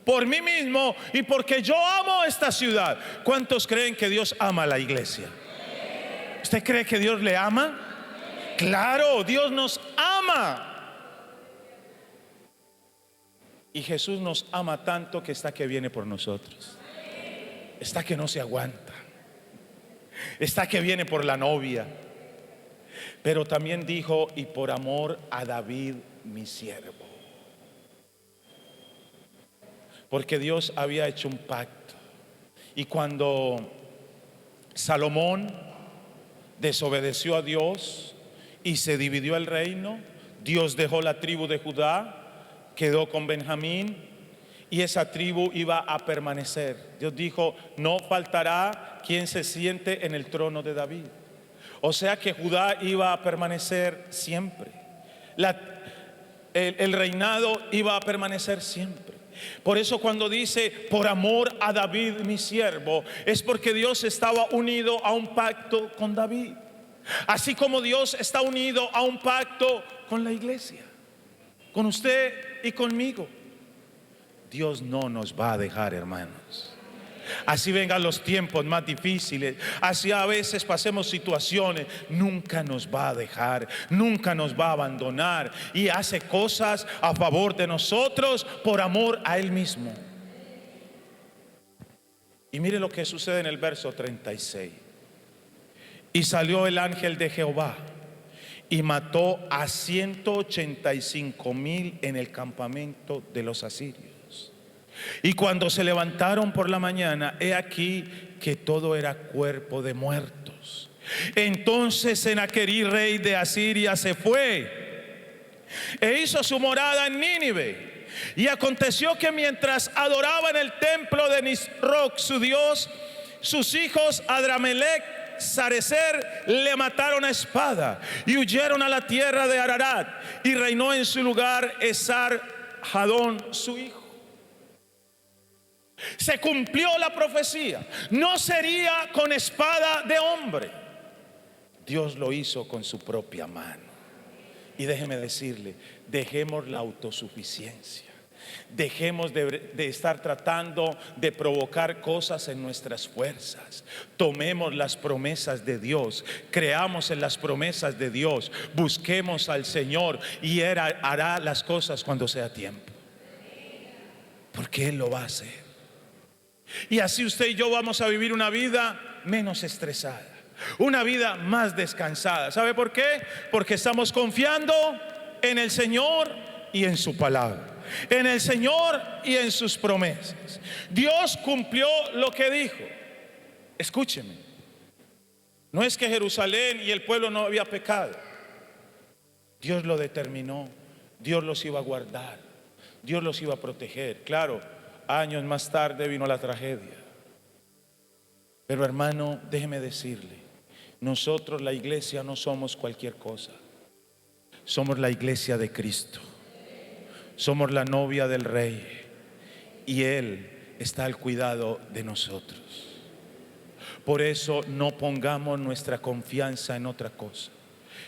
por mí mismo y porque yo amo esta ciudad. ¿Cuántos creen que Dios ama a la iglesia? ¿Usted cree que Dios le ama? Claro, Dios nos ama. Y Jesús nos ama tanto que está que viene por nosotros. Está que no se aguanta. Está que viene por la novia. Pero también dijo, y por amor a David mi siervo. Porque Dios había hecho un pacto. Y cuando Salomón desobedeció a Dios y se dividió el reino, Dios dejó la tribu de Judá, quedó con Benjamín, y esa tribu iba a permanecer. Dios dijo, no faltará quien se siente en el trono de David. O sea que Judá iba a permanecer siempre. El reinado iba a permanecer siempre. Por eso cuando dice por amor a David mi siervo, es porque Dios estaba unido a un pacto con David. Así como Dios está unido a un pacto con la iglesia, con usted y conmigo. Dios no nos va a dejar, hermanos. Así vengan los tiempos más difíciles, así a veces pasemos situaciones, nunca nos va a dejar, nunca nos va a abandonar, y hace cosas a favor de nosotros por amor a Él mismo. Y mire lo que sucede en el verso 36. Y salió el ángel de Jehová y mató a 185,000 en el campamento de los asirios. Y cuando se levantaron por la mañana, he aquí que todo era cuerpo de muertos. Entonces Senaquerib, rey de Asiria, se fue e hizo su morada en Nínive. Y aconteció que mientras adoraba en el templo de Nisroch su dios, sus hijos Adramelech, Sarecer, le mataron a espada y huyeron a la tierra de Ararat, y reinó en su lugar Esar-Hadón su hijo. Se cumplió la profecía. No sería con espada de hombre. Dios lo hizo con su propia mano. Y déjeme decirle, dejemos la autosuficiencia. Dejemos de estar tratando de provocar cosas en nuestras fuerzas. Tomemos las promesas de Dios, creamos en las promesas de Dios, busquemos al Señor y Él hará las cosas cuando sea tiempo, porque Él lo va a hacer. Y así usted y yo vamos a vivir una vida menos estresada, una vida más descansada. ¿Sabe por qué? Porque estamos confiando en el Señor y en su palabra, en el Señor y en sus promesas. Dios cumplió lo que dijo. Escúcheme, no es que Jerusalén y el pueblo no había pecado. Dios lo determinó, Dios los iba a guardar, Dios los iba a proteger. Claro, años más tarde vino la tragedia. Pero hermano, déjeme decirle, nosotros la iglesia no somos cualquier cosa. Somos la iglesia de Cristo. Somos la novia del Rey. Y Él está al cuidado de nosotros. Por eso no pongamos nuestra confianza en otra cosa.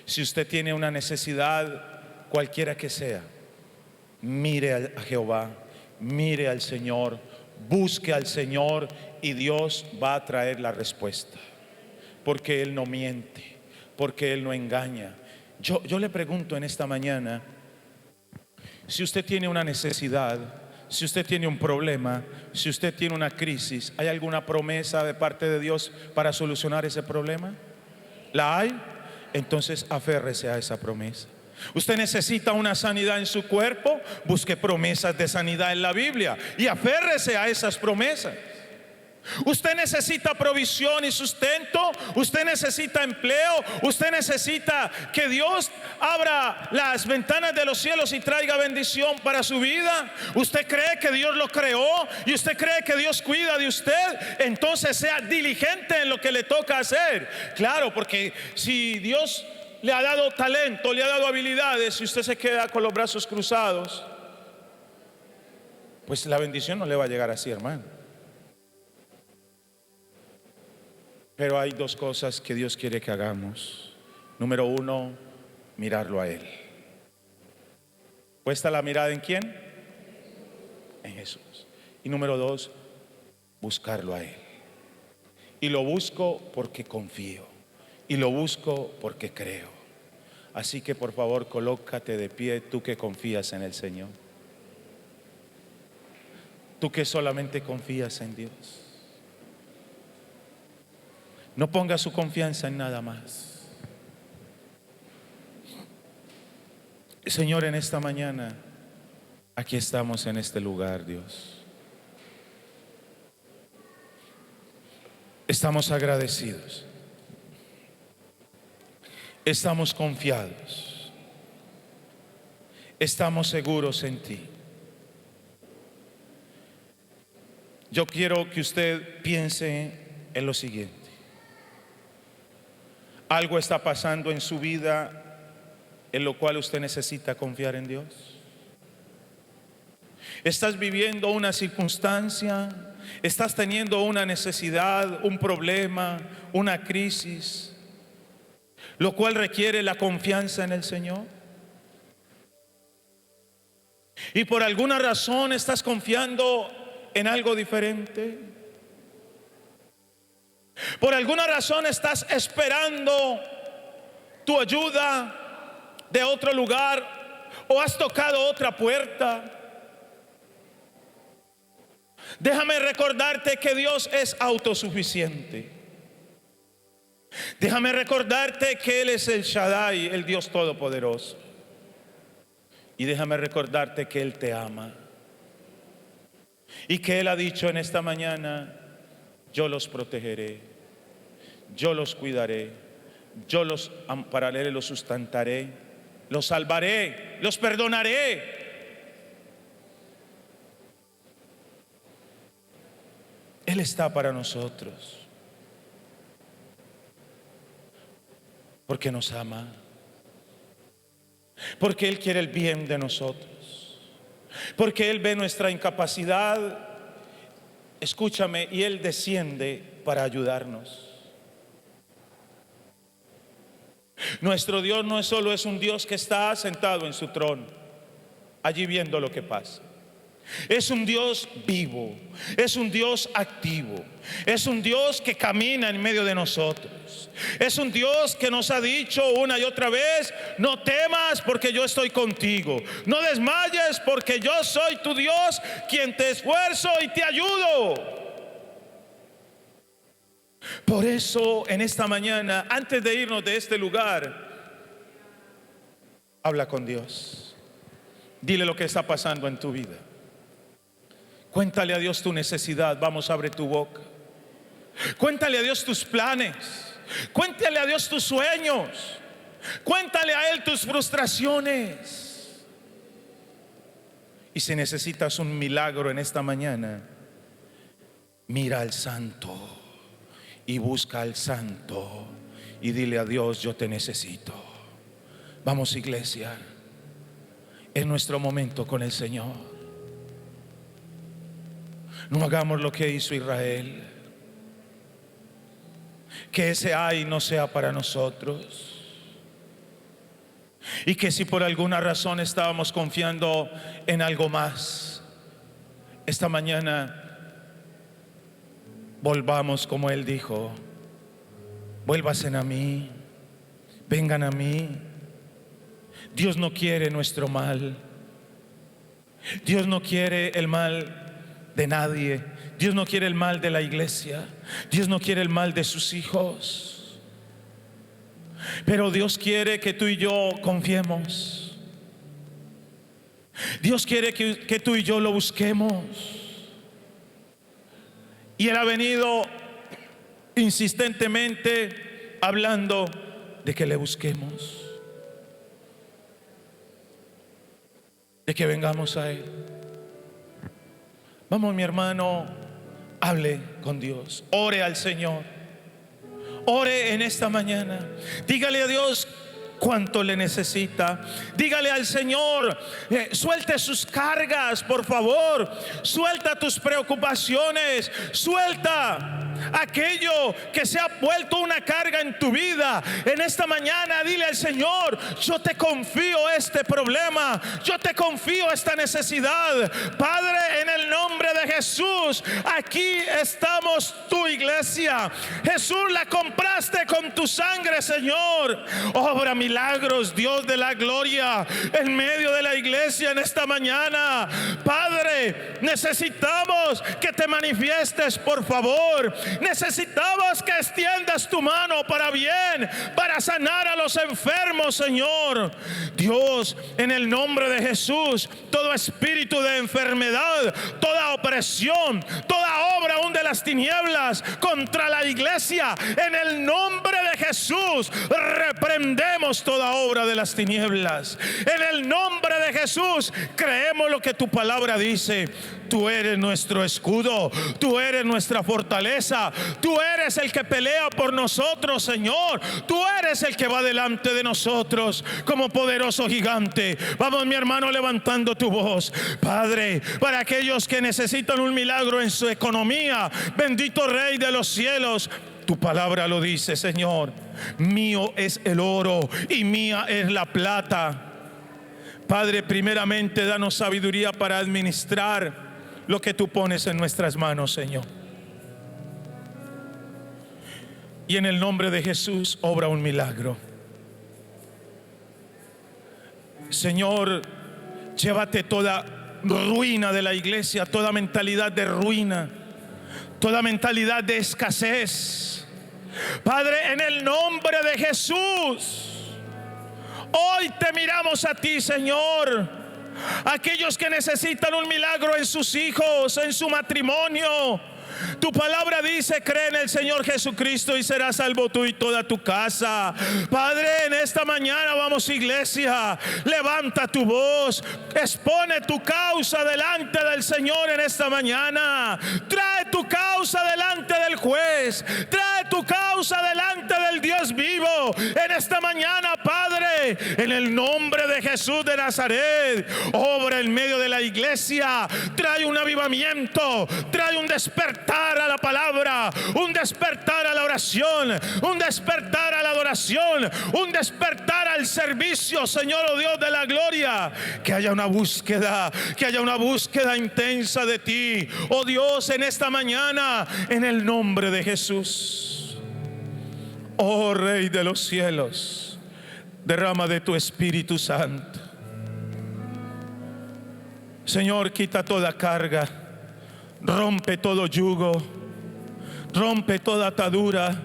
Si usted tiene una necesidad, cualquiera que sea, mire a Jehová. Mire al Señor, busque al Señor, y Dios va a traer la respuesta, porque Él no miente, porque Él no engaña. Yo le pregunto en esta mañana, si usted tiene una necesidad, si usted tiene un problema, si usted tiene una crisis, ¿hay alguna promesa de parte de Dios para solucionar ese problema? ¿La hay? Entonces aférrese a esa promesa. Usted necesita una sanidad en su cuerpo, busque promesas de sanidad en la Biblia y aférrese a esas promesas. Usted necesita provisión y sustento. Usted necesita empleo. Usted necesita que Dios abra las ventanas de los cielos y traiga bendición para su vida. Usted cree que Dios lo creó y usted cree que Dios cuida de usted. Entonces sea diligente en lo que le toca hacer. Claro, porque si Dios le ha dado talento, le ha dado habilidades, y usted se queda con los brazos cruzados, pues la bendición no le va a llegar así, hermano. Pero hay dos cosas que Dios quiere que hagamos. Número uno, mirarlo a Él. ¿Puesta la mirada en quién? En Jesús. Y número dos, buscarlo a Él. Y lo busco porque confío. Y lo busco porque creo. Así que por favor, colócate de pie, tú que confías en el Señor. Tú que solamente confías en Dios. No ponga su confianza en nada más. Señor, en esta mañana, aquí estamos en este lugar, Dios. Estamos agradecidos. Estamos confiados. Estamos seguros en ti. Yo quiero que usted piense en lo siguiente. Algo está pasando en su vida en lo cual usted necesita confiar en Dios. Estás viviendo una circunstancia, estás teniendo una necesidad, un problema, una crisis, lo cual requiere la confianza en el Señor. Y por alguna razón estás confiando en algo diferente. Por alguna razón estás esperando tu ayuda de otro lugar o has tocado otra puerta. Déjame recordarte que Dios es autosuficiente. Déjame recordarte que Él es el Shaddai, el Dios Todopoderoso. Y déjame recordarte que Él te ama. Y que Él ha dicho en esta mañana: yo los protegeré, yo los cuidaré, yo los ampararé, los sustentaré, los salvaré, los perdonaré. Él está para nosotros, porque nos ama, porque Él quiere el bien de nosotros, porque Él ve nuestra incapacidad. Escúchame, y Él desciende para ayudarnos. Nuestro Dios no solo es un Dios que está sentado en su trono, allí viendo lo que pasa. Es un Dios vivo, es un Dios activo, es un Dios que camina en medio de nosotros. Es un Dios que nos ha dicho una y otra vez: no temas porque yo estoy contigo, no desmayes porque yo soy tu Dios, quien te esfuerzo y te ayudo. Por eso en esta mañana, antes de irnos de este lugar, habla con Dios. Dile lo que está pasando en tu vida. Cuéntale a Dios tu necesidad. Vamos, abre tu boca. Cuéntale a Dios tus planes. Cuéntale a Dios tus sueños. Cuéntale a Él tus frustraciones. Y si necesitas un milagro en esta mañana, mira al Santo y busca al Santo y dile a Dios: yo te necesito. Vamos, iglesia, es nuestro momento con el Señor. No hagamos lo que hizo Israel. Que ese ay no sea para nosotros. Y que si por alguna razón estábamos confiando en algo más, esta mañana volvamos como Él dijo: vuélvasen a mí, vengan a mí. Dios no quiere nuestro mal. Dios no quiere el mal de nadie. Dios no quiere el mal de la iglesia. Dios no quiere el mal de sus hijos. Pero Dios quiere que tú y yo confiemos. Dios quiere que tú y yo lo busquemos. Y Él ha venido insistentemente hablando de que le busquemos, de que vengamos a Él. Vamos, mi hermano, hable con Dios, ore al Señor, ore en esta mañana, dígale a Dios cuánto le necesita. Dígale al Señor, suelte sus cargas, por favor, suelta tus preocupaciones, suelta aquello que se ha vuelto una carga en tu vida. En esta mañana dile al Señor: yo te confío este problema, yo te confío esta necesidad. Padre, en el nombre de Jesús, aquí estamos, tu iglesia. Jesús, la compraste con tu sangre, Señor. Obra milagros, Dios de la gloria, en medio de la iglesia en esta mañana. Padre, necesitamos que te manifiestes, por favor. Necesitamos que extiendas tu mano para bien, para sanar a los enfermos, Señor. Dios, en el nombre de Jesús, todo espíritu de enfermedad, toda opresión, toda obra aún de las tinieblas contra la iglesia, en el nombre de Jesús, reprendemos toda obra de las tinieblas. En el nombre de Jesús, creemos lo que tu palabra dice. Tú eres nuestro escudo, tú eres nuestra fortaleza, tú eres el que pelea por nosotros, Señor. Tú eres el que va delante de nosotros como poderoso gigante. Vamos, mi hermano, levantando tu voz. Padre, para aquellos que necesitan un milagro en su economía, bendito Rey de los cielos, tu palabra lo dice, Señor. Mío es el oro y mía es la plata. Padre, primeramente danos sabiduría para administrar lo que tú pones en nuestras manos, Señor. Y en el nombre de Jesús, obra un milagro. Señor, llévate toda ruina de la iglesia, toda mentalidad de ruina, toda mentalidad de escasez. Padre, en el nombre de Jesús, hoy te miramos a ti, Señor. Aquellos que necesitan un milagro en sus hijos, en su matrimonio, tu palabra dice: cree en el Señor Jesucristo y serás salvo tú y toda tu casa. Padre, en esta mañana vamos, iglesia, levanta tu voz, expone tu causa delante del Señor en esta mañana. Trae tu causa delante del juez, trae tu causa delante del Dios vivo en esta mañana, Padre, en el nombre de Jesús de Nazaret. Obra en medio de la iglesia, trae un avivamiento, trae un despertar a la palabra, un despertar a la oración, un despertar a la adoración, un despertar al servicio, Señor, oh Dios de la gloria. Que haya una búsqueda, que haya una búsqueda intensa de ti, oh Dios, en esta mañana, en el nombre de Jesús. Oh Rey de los cielos, derrama de tu Espíritu Santo. Señor, quita toda carga, rompe todo yugo, rompe toda atadura.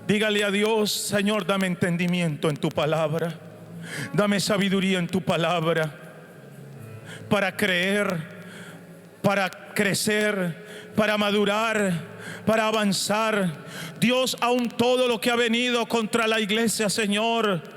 Dígale a Dios: Señor, dame entendimiento en tu palabra, dame sabiduría en tu palabra, para creer, para crecer, para madurar, para avanzar. Dios, aún todo lo que ha venido contra la iglesia, Señor,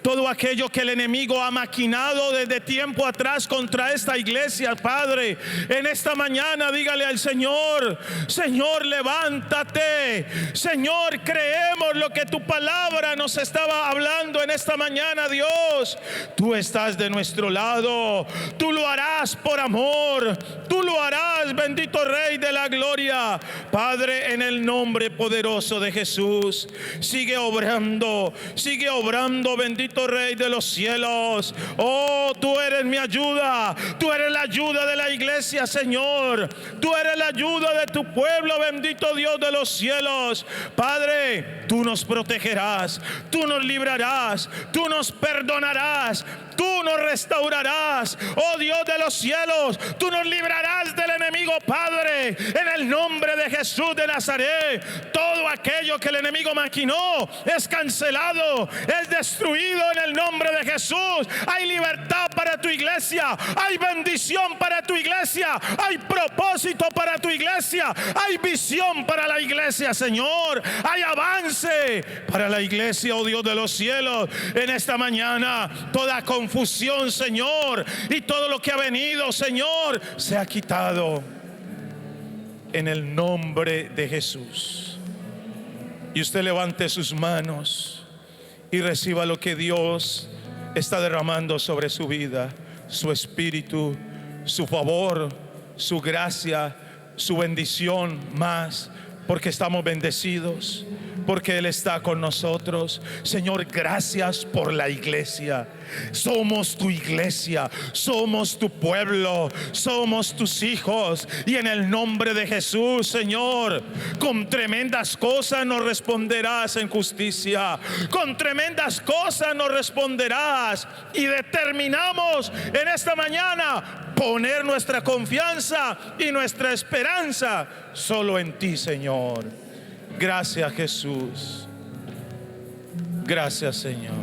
todo aquello que el enemigo ha maquinado desde tiempo atrás contra esta iglesia, Padre, en esta mañana dígale al Señor: Señor, levántate. Señor, creemos lo que tu palabra nos estaba hablando en esta mañana. Dios, tú estás de nuestro lado, tú lo harás por amor, tú lo harás, bendito Rey de la gloria. Padre, en el nombre poderoso de Jesús, sigue obrando, bendito Rey de los cielos. Oh, tú eres mi ayuda, tú eres la ayuda de la iglesia, Señor, tú eres la ayuda de tu pueblo, bendito Dios de los cielos. Padre, tú nos protegerás, tú nos librarás, tú nos perdonarás, tú nos restaurarás. Oh Dios de los cielos, tú nos librarás del enemigo, Padre, en el nombre de Jesús de Nazaret. Todo aquello que el enemigo maquinó es cancelado, es destruido en el nombre de Jesús. Hay libertad para tu iglesia, hay bendición para tu tu iglesia, hay propósito para tu iglesia, hay visión para la iglesia, Señor, hay avance para la iglesia, oh Dios de los cielos. En esta mañana toda confusión, Señor, y todo lo que ha venido, Señor, se ha quitado en el nombre de Jesús. Y usted levante sus manos y reciba lo que Dios está derramando sobre su vida: su espíritu, su favor, su gracia, su bendición más, porque estamos bendecidos, porque Él está con nosotros. Señor, gracias por la iglesia. Somos tu iglesia, somos tu pueblo, somos tus hijos, y en el nombre de Jesús, Señor, con tremendas cosas nos responderás en justicia, con tremendas cosas nos responderás, y determinamos en esta mañana poner nuestra confianza y nuestra esperanza solo en ti, Señor. Gracias, Jesús. Gracias, Señor.